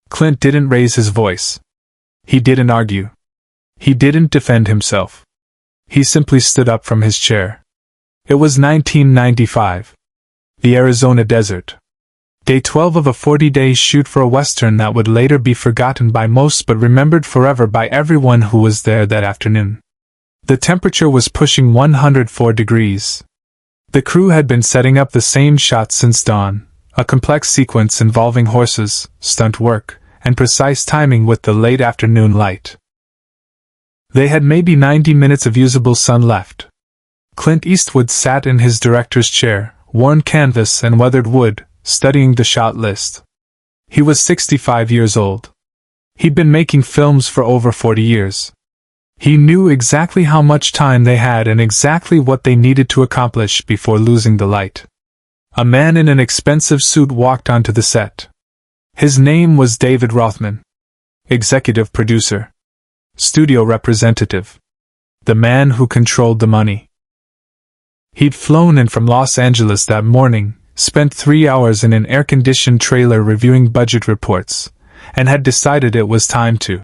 Clint didn't raise his voice. He didn't argue. He didn't defend himself. He simply stood up from his chair. It was 1995. The Arizona desert. Day 12 of a 40-day shoot for a western that would later be forgotten by most but remembered forever by everyone who was there that afternoon. The temperature was pushing 104 degrees. The crew had been setting up the same shot since dawn, a complex sequence involving horses, stunt work, and precise timing with the late afternoon light. They had maybe 90 minutes of usable sun left. Clint Eastwood sat in his director's chair, worn canvas and weathered wood, studying the shot list. He was 65 years old. He'd been making films for over 40 years. He knew exactly how much time they had and exactly what they needed to accomplish before losing the light. A man in an expensive suit walked onto the set. His name was David Rothman. Executive producer. Studio representative. The man who controlled the money. He'd flown in from Los Angeles that morning, spent 3 hours in an air-conditioned trailer reviewing budget reports, and had decided it was time to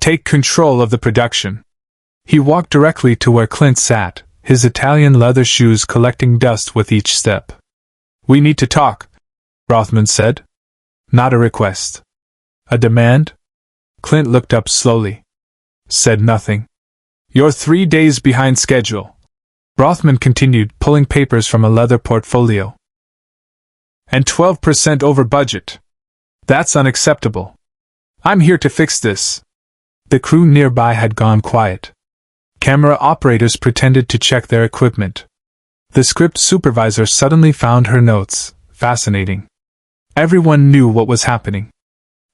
take control of the production. He walked directly to where Clint sat, his Italian leather shoes collecting dust with each step. "We need to talk," Rothman said. "Not a request. A demand?" Clint looked up slowly. Said nothing. "You're 3 days behind schedule," Rothman continued, pulling papers from a leather portfolio. "And 12% over budget. That's unacceptable. I'm here to fix this." The crew nearby had gone quiet. Camera operators pretended to check their equipment. The script supervisor suddenly found her notes fascinating. Everyone knew what was happening.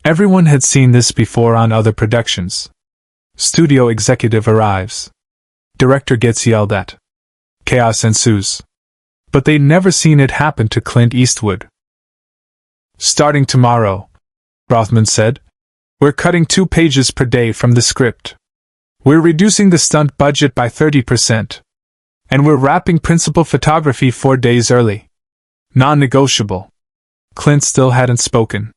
Everyone had seen this before on other productions. Studio executive arrives. Director gets yelled at. Chaos ensues. But they'd never seen it happen to Clint Eastwood. "Starting tomorrow," Rothman said, "we're cutting 2 pages per day from the script. We're reducing the stunt budget by 30%. And we're wrapping principal photography 4 days early. Non-negotiable." Clint still hadn't spoken.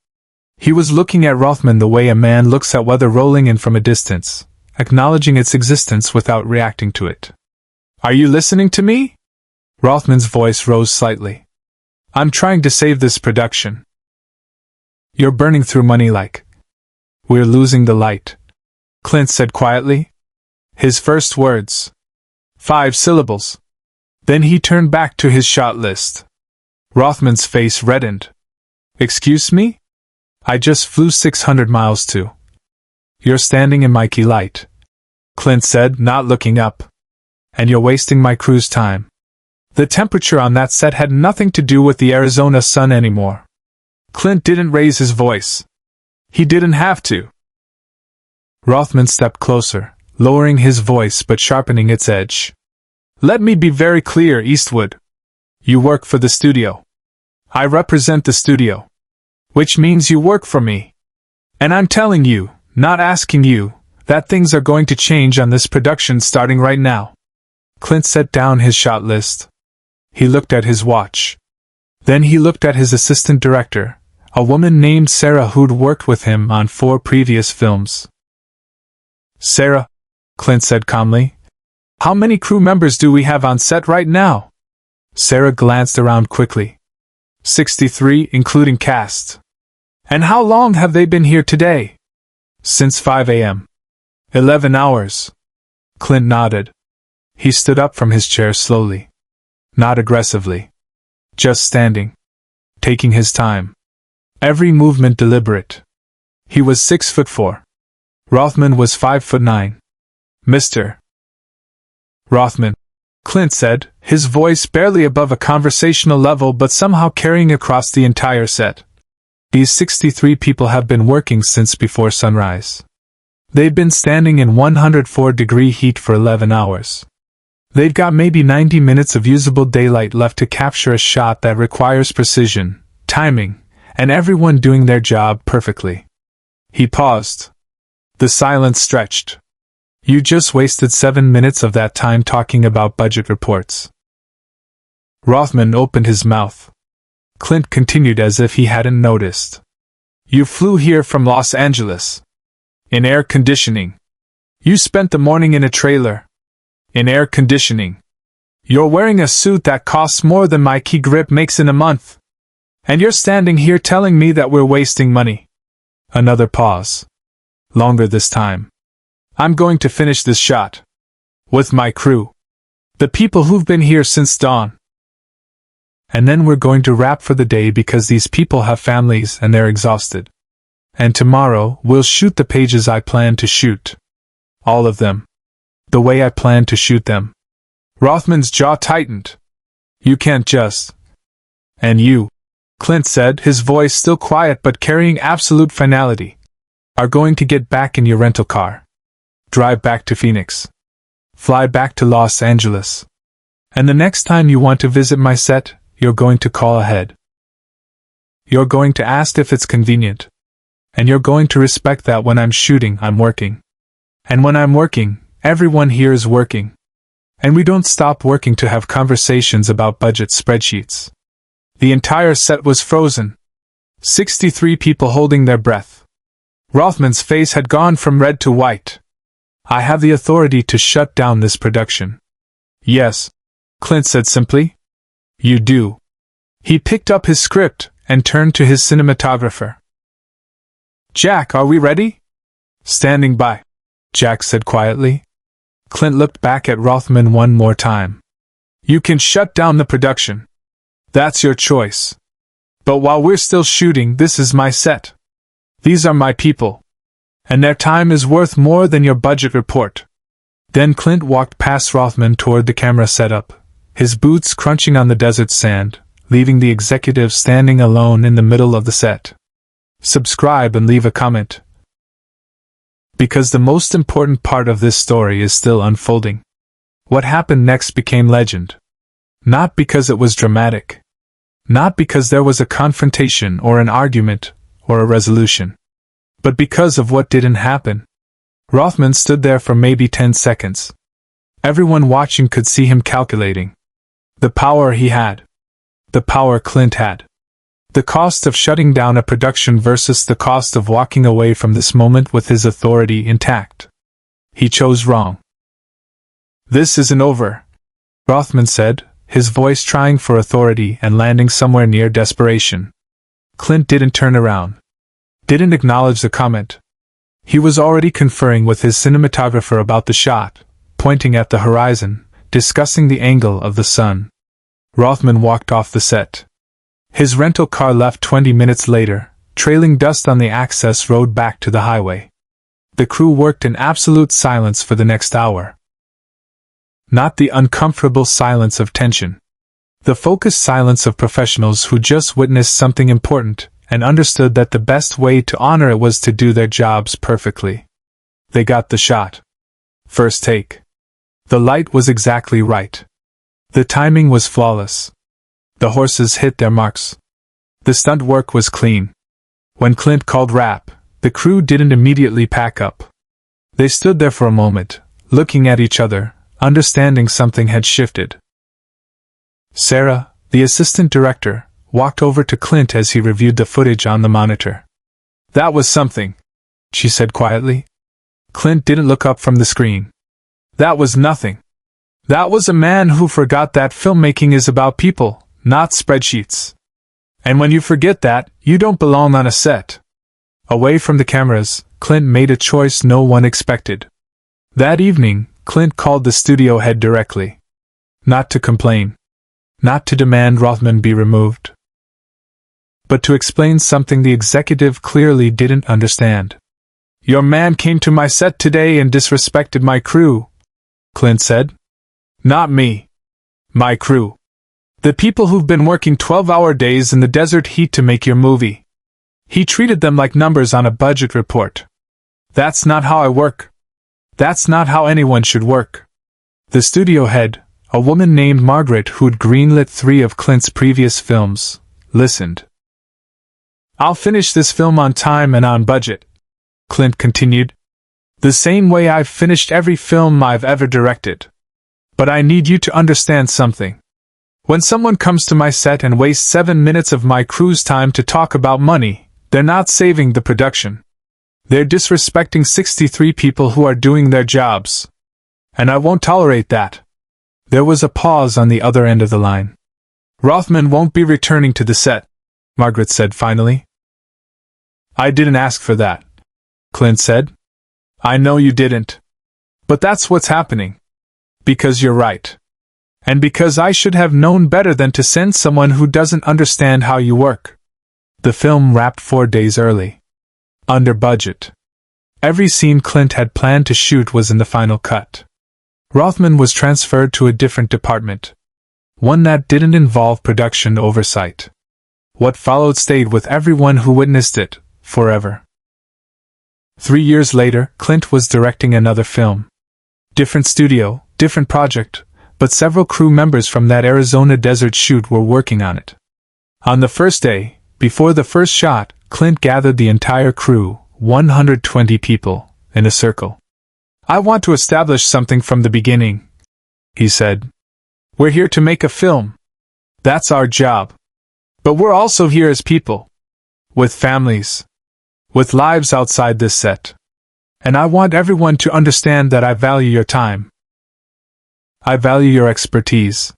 He was looking at Rothman the way a man looks at weather rolling in from a distance, acknowledging its existence without reacting to it. "Are you listening to me?" Rothman's voice rose slightly. "I'm trying to save this production. You're burning through money like. We're losing the light," Clint said quietly. His first words. 5 syllables. Then he turned back to his shot list. Rothman's face reddened. "Excuse me? I just flew 600 miles to." "You're standing in my key light," Clint said, not looking up. "And you're wasting my crew's time." The temperature on that set had nothing to do with the Arizona sun anymore. Clint didn't raise his voice. He didn't have to. Rothman stepped closer, lowering his voice but sharpening its edge. "Let me be very clear, Eastwood. You work for the studio. I represent the studio. Which means you work for me. And I'm telling you, not asking you, that things are going to change on this production starting right now." Clint set down his shot list. He looked at his watch. Then he looked at his assistant director, a woman named Sarah who'd worked with him on 4 previous films. "Sarah," Clint said calmly, "how many crew members do we have on set right now?" Sarah glanced around quickly. 63, including cast." "And how long have they been here today?" "Since 5 a.m. 11 hours. Clint nodded. He stood up from his chair slowly. Not aggressively. Just standing. Taking his time. Every movement deliberate. He was 6'4". Rothman was 5'9". "Mr. Rothman," Clint said, his voice barely above a conversational level but somehow carrying across the entire set. "These 63 people have been working since before sunrise. They've been standing in 104-degree heat for 11 hours. They've got maybe 90 minutes of usable daylight left to capture a shot that requires precision, timing, and everyone doing their job perfectly." He paused. The silence stretched. "You just wasted 7 minutes of that time talking about budget reports." Rothman opened his mouth. Clint continued as if he hadn't noticed. You flew here from Los Angeles. In air conditioning. You spent the morning in a trailer. In air conditioning. You're wearing a suit that costs more than my key grip makes in a month. And you're standing here telling me that we're wasting money. Another pause. Longer this time. I'm going to finish this shot. With my crew. The people who've been here since dawn. And then we're going to wrap for the day because these people have families and they're exhausted. And tomorrow, we'll shoot the pages I plan to shoot. All of them. The way I plan to shoot them. Rothman's jaw tightened. You can't just. And you, Clint said, his voice still quiet but carrying absolute finality, are going to get back in your rental car. Drive back to Phoenix. Fly back to Los Angeles. And the next time you want to visit my set, you're going to call ahead. You're going to ask if it's convenient. And you're going to respect that when I'm shooting, I'm working. And when I'm working, everyone here is working. And we don't stop working to have conversations about budget spreadsheets. The entire set was frozen. 63 people holding their breath. Rothman's face had gone from red to white. I have the authority to shut down this production. Yes, Clint said simply. You do. He picked up his script and turned to his cinematographer. Jack, are we ready? Standing by, Jack said quietly. Clint looked back at Rothman one more time. You can shut down the production. That's your choice. But while we're still shooting, this is my set. These are my people. And their time is worth more than your budget report. Then Clint walked past Rothman toward the camera setup, his boots crunching on the desert sand, leaving the executive standing alone in the middle of the set. Subscribe and leave a comment. Because the most important part of this story is still unfolding. What happened next became legend. Not because it was dramatic. Not because there was a confrontation or an argument or a resolution. But because of what didn't happen. Rothman stood there for maybe 10 seconds. Everyone watching could see him calculating. The power he had. The power Clint had. The cost of shutting down a production versus the cost of walking away from this moment with his authority intact. He chose wrong. This isn't over, Rothman said, his voice trying for authority and landing somewhere near desperation. Clint didn't turn around. Didn't acknowledge the comment. He was already conferring with his cinematographer about the shot, pointing at the horizon, discussing the angle of the sun. Rothman walked off the set. His rental car left 20 minutes later, trailing dust on the access road back to the highway. The crew worked in absolute silence for the next hour. Not the uncomfortable silence of tension. The focused silence of professionals who just witnessed something important and understood that the best way to honor it was to do their jobs perfectly. They got the shot. First take. The light was exactly right. The timing was flawless. The horses hit their marks. The stunt work was clean. When Clint called wrap, the crew didn't immediately pack up. They stood there for a moment, looking at each other, understanding something had shifted. Sarah, the assistant director, walked over to Clint as he reviewed the footage on the monitor. That was something, she said quietly. Clint didn't look up from the screen. That was nothing. That was a man who forgot that filmmaking is about people, not spreadsheets. And when you forget that, you don't belong on a set. Away from the cameras, Clint made a choice no one expected. That evening, Clint called the studio head directly. Not to complain. Not to demand Rothman be removed. But to explain something the executive clearly didn't understand. Your man came to my set today and disrespected my crew, Clint said. Not me. My crew. The people who've been working 12-hour days in the desert heat to make your movie. He treated them like numbers on a budget report. That's not how I work. That's not how anyone should work. The studio head, a woman named Margaret who'd greenlit 3 of Clint's previous films, listened. I'll finish this film on time and on budget, Clint continued. The same way I've finished every film I've ever directed. But I need you to understand something. When someone comes to my set and wastes 7 minutes of my crew's time to talk about money, They're not saving the production. They're disrespecting 63 people who are doing their jobs. And I won't tolerate that." There was a pause on the other end of the line. "Rothman won't be returning to the set," Margaret said finally. "I didn't ask for that," Clint said. "I know you didn't. But that's what's happening. Because you're right. And because I should have known better than to send someone who doesn't understand how you work." The film wrapped 4 days early. Under budget. Every scene Clint had planned to shoot was in the final cut. Rothman was transferred to a different department. One that didn't involve production oversight. What followed stayed with everyone who witnessed it, forever. 3 years later, Clint was directing another film. Different studio, different project, but several crew members from that Arizona desert shoot were working on it. On the first day, before the first shot, Clint gathered the entire crew, 120 people, in a circle. "I want to establish something from the beginning," he said. "We're here to make a film. That's our job. But we're also here as people. With families. With lives outside this set. And I want everyone to understand that I value your time. I value your expertise.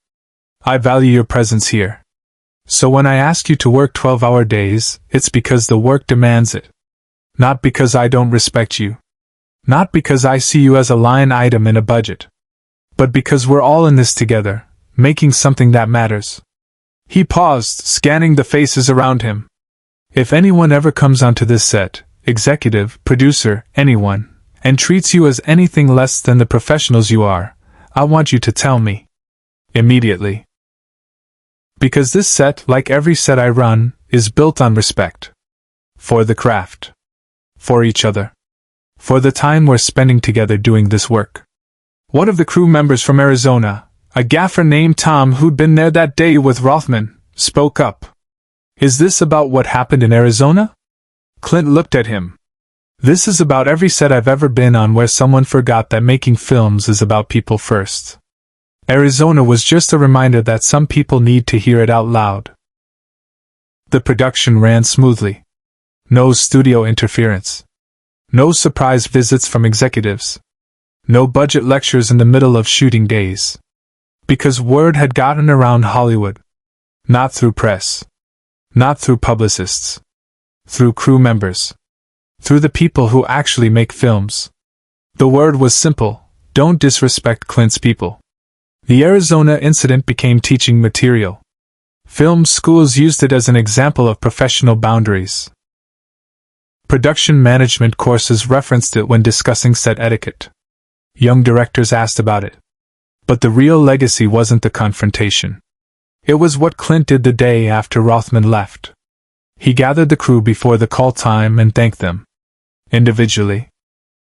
I value your presence here. So when I ask you to work 12-hour days, it's because the work demands it. Not because I don't respect you. Not because I see you as a line item in a budget. But because we're all in this together, making something that matters." He paused, scanning the faces around him. "If anyone ever comes onto this set, executive, producer, anyone, and treats you as anything less than the professionals you are, I want you to tell me. Immediately. Because this set, like every set I run, is built on respect. For the craft. For each other. For the time we're spending together doing this work." One of the crew members from Arizona, a gaffer named Tom who'd been there that day with Rothman, spoke up. "Is this about what happened in Arizona?" Clint looked at him. "This is about every set I've ever been on where someone forgot that making films is about people first. Arizona was just a reminder that some people need to hear it out loud." The production ran smoothly. No studio interference. No surprise visits from executives. No budget lectures in the middle of shooting days. Because word had gotten around Hollywood. Not through press. Not through publicists. Through crew members. Through the people who actually make films. The word was simple: don't disrespect Clint's people. The Arizona incident became teaching material. Film schools used it as an example of professional boundaries. Production management courses referenced it when discussing set etiquette. Young directors asked about it. But the real legacy wasn't the confrontation. It was what Clint did the day after Rothman left. He gathered the crew before the call time and thanked them. Individually.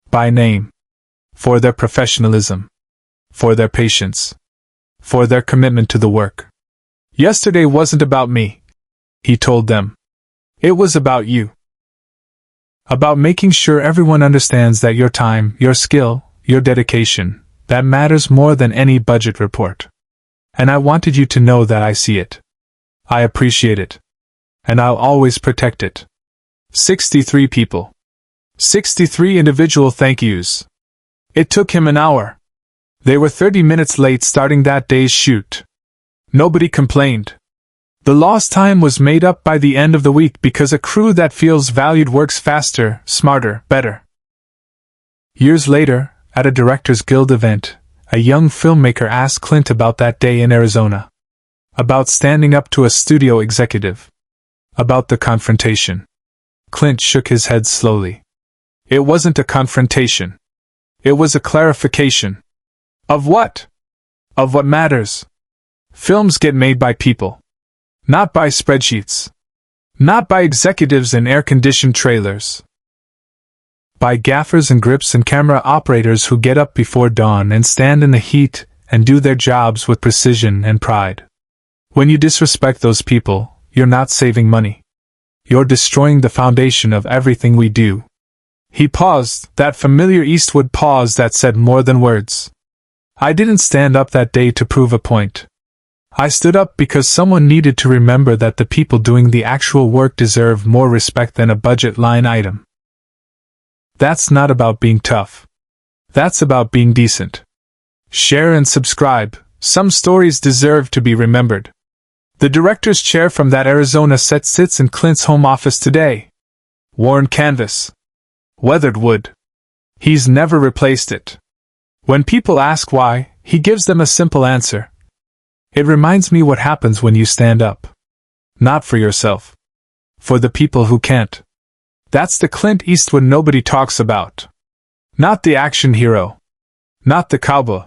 By name. For their professionalism. For their patience. For their commitment to the work. "Yesterday wasn't about me," he told them. "It was about you. About making sure everyone understands that your time, your skill, your dedication, that matters more than any budget report. And I wanted you to know that I see it. I appreciate it. And I'll always protect it." 63 people. 63 individual thank yous. It took him an hour. They were 30 minutes late starting that day's shoot. Nobody complained. The lost time was made up by the end of the week because a crew that feels valued works faster, smarter, better. Years later, at a Directors Guild event, a young filmmaker asked Clint about that day in Arizona. About standing up to a studio executive. About the confrontation. Clint shook his head slowly. It wasn't a confrontation. It was a clarification. Of what? Of what matters. Films get made by people. Not by spreadsheets. Not by executives in air-conditioned trailers. By gaffers and grips and camera operators who get up before dawn and stand in the heat and do their jobs with precision and pride. When you disrespect those people, you're not saving money. You're destroying the foundation of everything we do. He paused, that familiar Eastwood pause that said more than words. I didn't stand up that day to prove a point. I stood up because someone needed to remember that the people doing the actual work deserve more respect than a budget line item. That's not about being tough. That's about being decent. Share and subscribe. Some stories deserve to be remembered. The director's chair from that Arizona set sits in Clint's home office today. Worn canvas. Weathered wood. He's never replaced it. When people ask why, he gives them a simple answer. It reminds me what happens when you stand up. Not for yourself. For the people who can't. That's the Clint Eastwood nobody talks about. Not the action hero. Not the cowboy.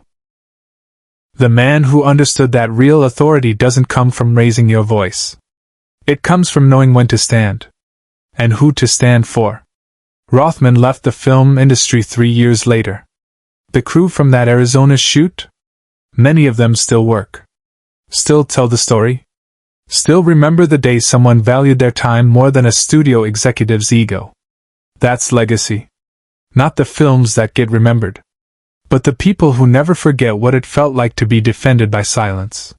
The man who understood that real authority doesn't come from raising your voice. It comes from knowing when to stand. And who to stand for. Rothman left the film industry 3 years later. The crew from that Arizona shoot? Many of them still work. Still tell the story? Still remember the day someone valued their time more than a studio executive's ego. That's legacy. Not the films that get remembered, but the people who never forget what it felt like to be defended by silence.